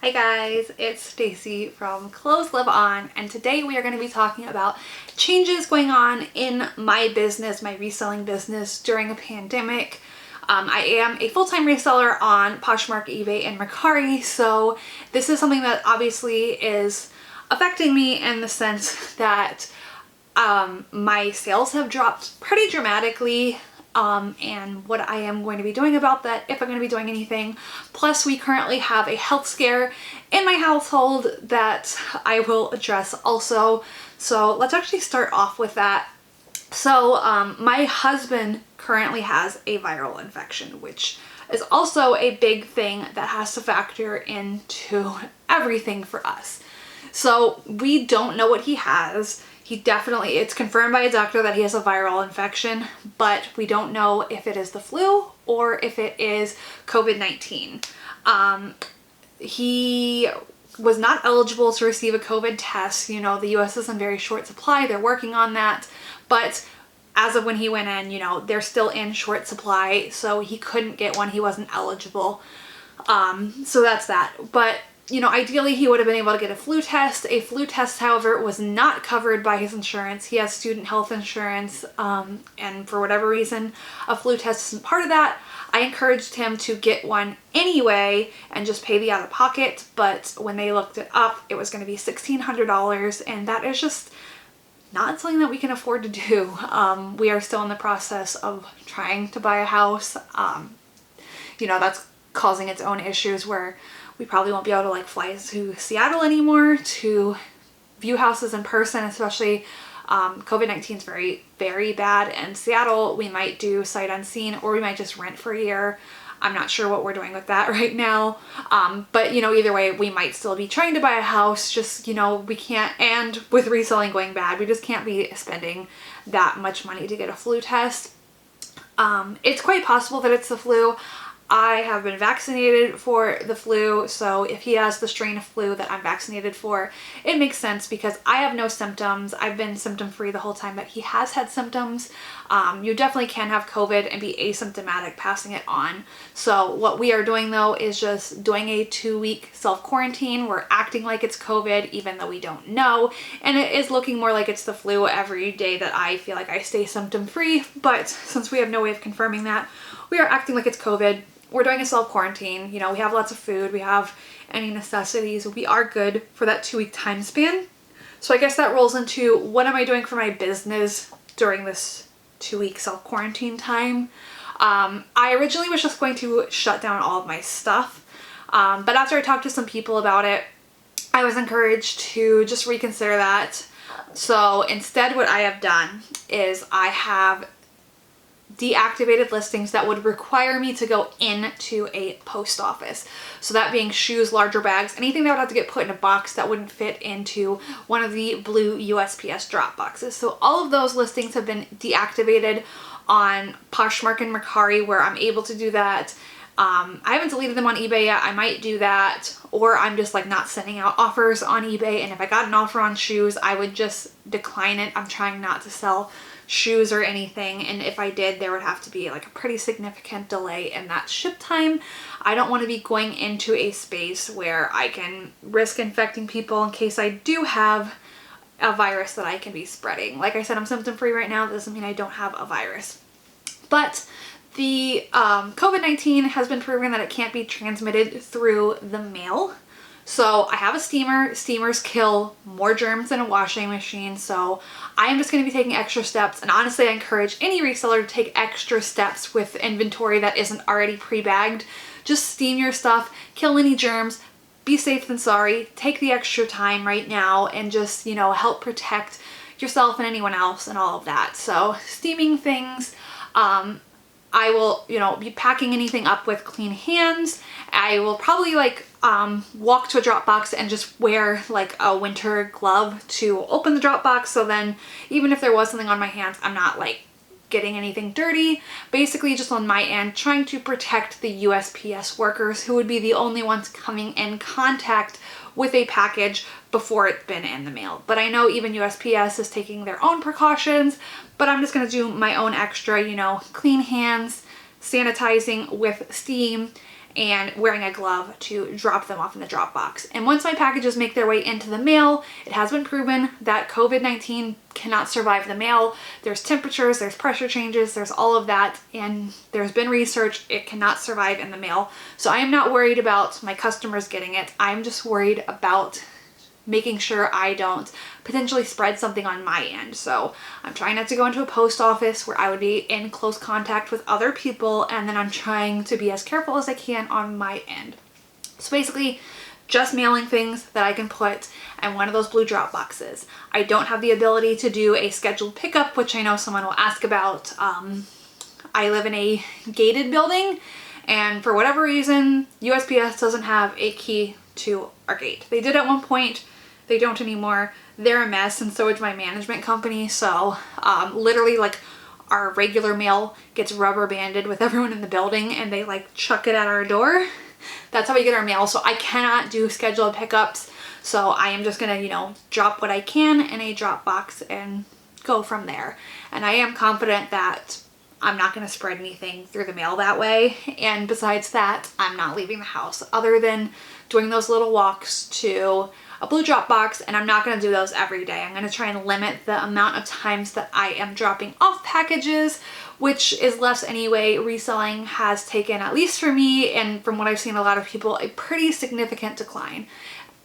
Hi guys, it's Stacy from Clothes Live On, and today we are going to be talking about changes going on in my business, my reselling business during a pandemic. I am a full-time reseller on Poshmark, eBay, and Mercari, so this is something that obviously is affecting me in the sense that my sales have dropped pretty dramatically. And what I am going to be doing about that, if I'm going to be doing anything. Plus, we currently have a health scare in my household that I will address also. So let's actually start off with that. So my husband currently has a viral infection, which is also a big thing that has to factor into everything for us. So we don't know what he has. It's confirmed by a doctor that he has a viral infection, but we don't know if it is the flu or if it is COVID-19. He was not eligible to receive a COVID test. You know, the US is in very short supply. They're working on that. But as of when he went in, they're still in short supply. So he couldn't get one. He wasn't eligible. So that's that. But ideally he would have been able to get a flu test. A flu test, however, was not covered by his insurance. He has student health insurance, and for whatever reason, a flu test isn't part of that. I encouraged him to get one anyway and just pay the out-of-pocket, but when they looked it up, it was going to be $1,600, and that is just not something that we can afford to do. We are still in the process of trying to buy a house. That's causing its own issues where we probably won't be able to fly to Seattle anymore to view houses in person, especially COVID-19 is very, very bad. In Seattle, we might do sight unseen, or we might just rent for a year. I'm not sure what we're doing with that right now. But either way, we might still be trying to buy a house. Just, we can't, and with reselling going bad, we just can't be spending that much money to get a flu test. It's quite possible that it's the flu. I have been vaccinated for the flu, so if he has the strain of flu that I'm vaccinated for, it makes sense because I have no symptoms. I've been symptom-free the whole time that he has had symptoms. You definitely can have COVID and be asymptomatic passing it on. So what we are doing though is just doing a 2-week self-quarantine. We're acting like it's COVID even though we don't know, and it is looking more like it's the flu every day that I feel like I stay symptom-free, but since we have no way of confirming that, we are acting like it's COVID. We're doing a self-quarantine. We have lots of food. We have any necessities. We are good for that 2-week time span. So I guess that rolls into what am I doing for my business during this 2-week self-quarantine time. I originally was just going to shut down all of my stuff. But after I talked to some people about it, I was encouraged to just reconsider that. So instead what I have done is I have deactivated listings that would require me to go into a post office. So that being shoes, larger bags, anything that would have to get put in a box that wouldn't fit into one of the blue USPS drop boxes. So all of those listings have been deactivated on Poshmark and Mercari, where I'm able to do that. I haven't deleted them on eBay yet. I might do that, or I'm just not sending out offers on eBay, and if I got an offer on shoes, I would just decline it. I'm trying not to sell shoes or anything, and if I did, there would have to be a pretty significant delay in that ship time. I don't want to be going into a space where I can risk infecting people in case I do have a virus that I can be spreading. Like I said, I'm symptom free right now. That doesn't mean I don't have a virus. But the COVID-19 has been proven that it can't be transmitted through the mail. So I have a steamer. Steamers kill more germs than a washing machine. So I am just going to be taking extra steps. And honestly, I encourage any reseller to take extra steps with inventory that isn't already pre-bagged. Just steam your stuff, kill any germs, be safe than sorry. Take the extra time right now and just, help protect yourself and anyone else and all of that. So steaming things, I will, be packing anything up with clean hands. I will probably walk to a drop box and just wear a winter glove to open the drop box. So then even if there was something on my hands, I'm not getting anything dirty. Basically just on my end, trying to protect the USPS workers who would be the only ones coming in contact with a package before it's been in the mail. But I know even USPS is taking their own precautions, but I'm just going to do my own extra, clean hands, sanitizing with steam, and wearing a glove to drop them off in the drop box. And once my packages make their way into the mail, it has been proven that COVID-19 cannot survive the mail. There's temperatures, there's pressure changes, there's all of that, and there's been research, it cannot survive in the mail. So I am not worried about my customers getting it. I'm just worried about making sure I don't potentially spread something on my end. So I'm trying not to go into a post office where I would be in close contact with other people, and then I'm trying to be as careful as I can on my end. So basically, just mailing things that I can put in one of those blue drop boxes. I don't have the ability to do a scheduled pickup, which I know someone will ask about. I live in a gated building, and for whatever reason, USPS doesn't have a key to our gate. They did at one point, they don't anymore. They're a mess, and so is my management company. So literally, like, our regular mail gets rubber banded with everyone in the building, and they like chuck it at our door. That's how we get our mail. So I cannot do scheduled pickups. So I am just gonna, you know, drop what I can in a drop box and go from there. And I am confident that I'm not going to spread anything through the mail that way. And besides that, I'm not leaving the house other than doing those little walks to a blue drop box, and I'm not going to do those every day. I'm going to try and limit the amount of times that I am dropping off packages, which is less anyway. Reselling has taken, at least for me and from what I've seen a lot of people, a pretty significant decline.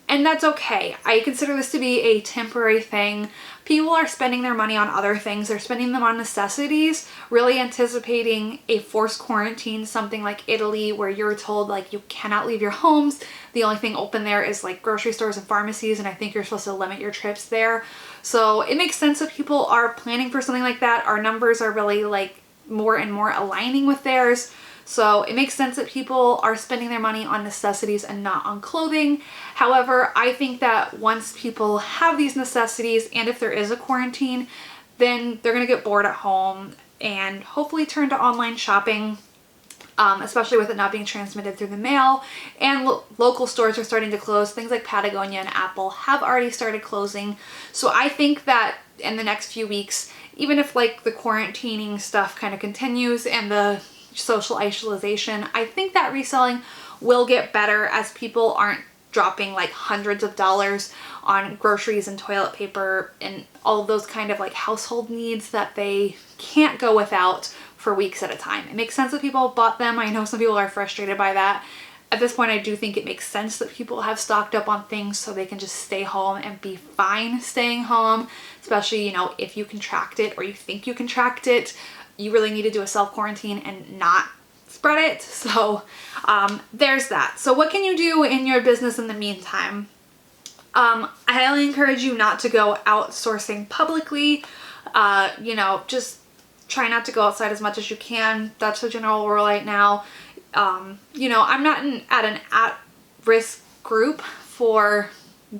And that's okay. I consider this to be a temporary thing. People are spending their money on other things. They're spending them on necessities, really anticipating a forced quarantine, something like Italy, where you're told like you cannot leave your homes. The only thing open there is like grocery stores and pharmacies, and I think you're supposed to limit your trips there. So it makes sense that people are planning for something like that. Our numbers are really like more and more aligning with theirs. So it makes sense that people are spending their money on necessities and not on clothing. However, I think that once people have these necessities, and if there is a quarantine, then they're going to get bored at home and hopefully turn to online shopping, especially with it not being transmitted through the mail. And local stores are starting to close. Things like Patagonia and Apple have already started closing. So I think that in the next few weeks, even if like the quarantining stuff kind of continues and the social isolation, I think that reselling will get better as people aren't dropping like hundreds of dollars on groceries and toilet paper and all of those kind of like household needs that they can't go without for weeks at a time. It makes sense that people bought them. I know some people are frustrated by that. At this point, I do think it makes sense that people have stocked up on things so they can just stay home and be fine staying home, especially, you know, if you contract it or you think you contract it. You really need to do a self-quarantine and not spread it. So there's that. So what can you do in your business in the meantime? I highly encourage you not to go outsourcing publicly. You know, just try not to go outside as much as you can. That's the general rule right now. You know, I'm not at an at-risk group for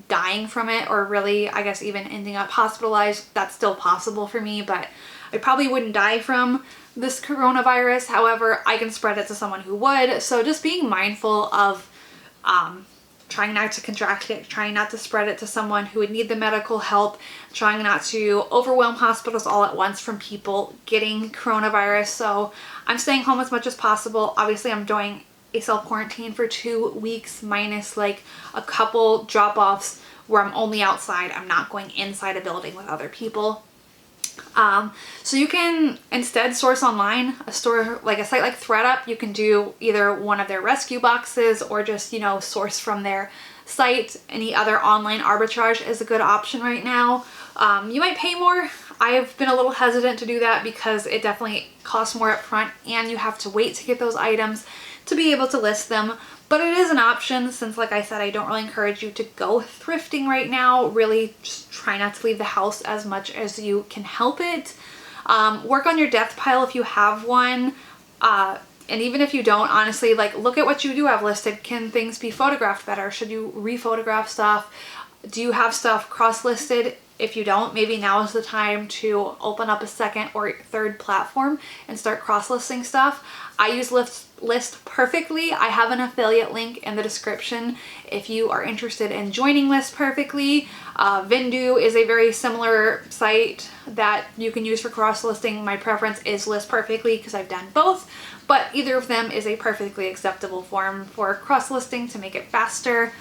dying from it, or really, I guess, even ending up hospitalized. That's still possible for me, but I probably wouldn't die from this coronavirus. However, I can spread it to someone who would. So just being mindful of trying not to contract it, trying not to spread it to someone who would need the medical help, trying not to overwhelm hospitals all at once from people getting coronavirus. So I'm staying home as much as possible. Obviously, I'm doing a self-quarantine for 2 weeks minus like a couple drop-offs where I'm only outside. I'm not going inside a building with other people. So you can instead source online. A store like a site like ThredUp, you can do either one of their rescue boxes or just, you know, source from their site. Any other online arbitrage is a good option right now. You might pay more. I've been a little hesitant to do that because it definitely costs more up front and you have to wait to get those items to be able to list them. But it is an option since, like I said, I don't really encourage you to go thrifting right now. Really just try not to leave the house as much as you can help it. Work on your death pile if you have one. And even if you don't, honestly, like look at what you do have listed. Can things be photographed better? Should you re-photograph stuff? Do you have stuff cross-listed? If you don't, maybe now is the time to open up a second or third platform and start cross-listing stuff. I use List Perfectly. I have an affiliate link in the description if you are interested in joining List Perfectly. Vindu is a very similar site that you can use for cross-listing. My preference is List Perfectly because I've done both, but either of them is a perfectly acceptable form for cross-listing to make it faster.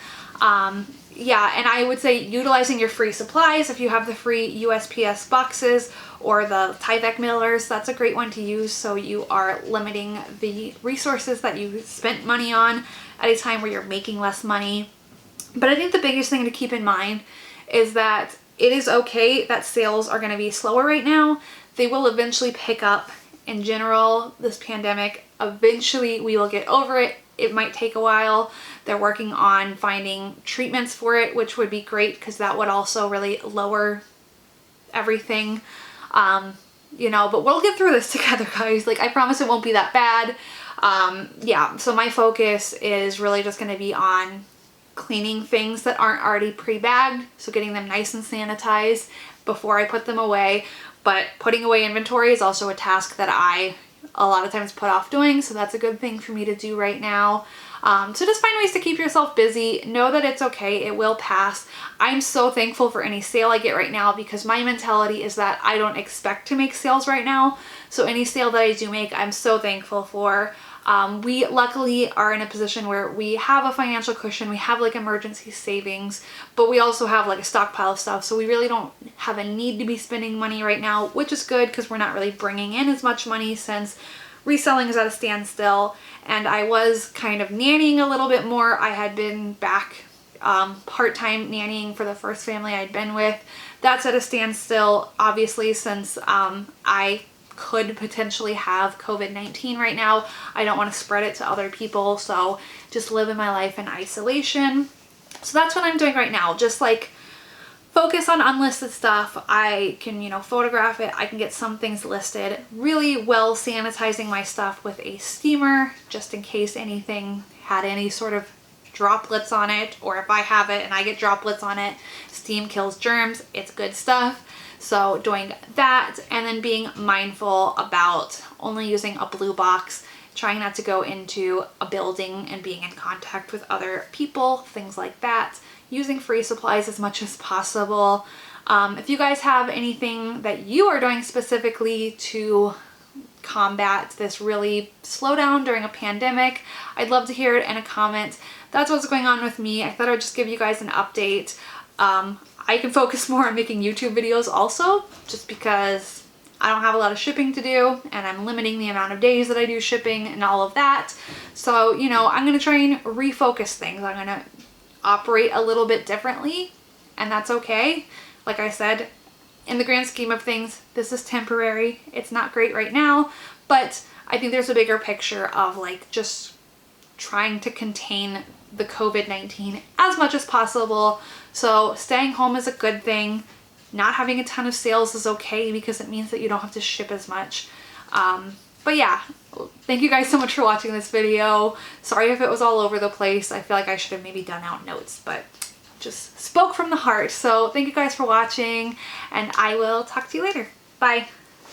Yeah, and I would say utilizing your free supplies. If you have the free USPS boxes or the Tyvek mailers, that's a great one to use, so you are limiting the resources that you spent money on at a time where you're making less money. But I think the biggest thing to keep in mind is that it is okay that sales are going to be slower right now. They will eventually pick up. In general, this pandemic, eventually we will get over it. It might take a while. They're working on finding treatments for it, which would be great because that would also really lower everything. You know, but we'll get through this together, guys. Like, I promise it won't be that bad. Yeah, so my focus is really just going to be on cleaning things that aren't already pre-bagged, so getting them nice and sanitized before I put them away. But putting away inventory is also a task that I a lot of times put off doing, so that's a good thing for me to do right now. So just find ways to keep yourself busy. Know that it's okay. It will pass. I'm so thankful for any sale I get right now because my mentality is that I don't expect to make sales right now. So any sale that I do make, I'm so thankful for. We luckily are in a position where we have a financial cushion. We have like emergency savings, but we also have like a stockpile of stuff. So we really don't have a need to be spending money right now, which is good because we're not really bringing in as much money since reselling is at a standstill. And I was kind of nannying a little bit more. I had been back part-time nannying for the first family I'd been with. That's at a standstill, obviously, since I could potentially have COVID-19 right now. I don't want to spread it to other people, so just living my life in isolation. So that's what I'm doing right now. Just like focus on unlisted stuff. I can, you know, photograph it. I can get some things listed. Really well sanitizing my stuff with a steamer, just in case anything had any sort of droplets on it, or if I have it and I get droplets on it, steam kills germs. It's good stuff. So doing that, and then being mindful about only using a blue box, trying not to go into a building and being in contact with other people, things like that. Using free supplies as much as possible. If you guys have anything that you are doing specifically to combat this really slowdown during a pandemic, I'd love to hear it in a comment. That's what's going on with me. I thought I'd just give you guys an update. I can focus more on making YouTube videos also, just because I don't have a lot of shipping to do and I'm limiting the amount of days that I do shipping and all of that. So, you know, I'm going to try and refocus things. I'm going to operate a little bit differently, and that's okay. Like I said, in the grand scheme of things, this is temporary. It's not great right now, but I think there's a bigger picture of like just trying to contain the COVID-19 as much as possible. So staying home is a good thing. Not having a ton of sales is okay because it means that you don't have to ship as much. But yeah, thank you guys so much for watching this video. Sorry if it was all over the place. I feel like I should have maybe done out notes, but just spoke from the heart. So thank you guys for watching, and I will talk to you later. Bye.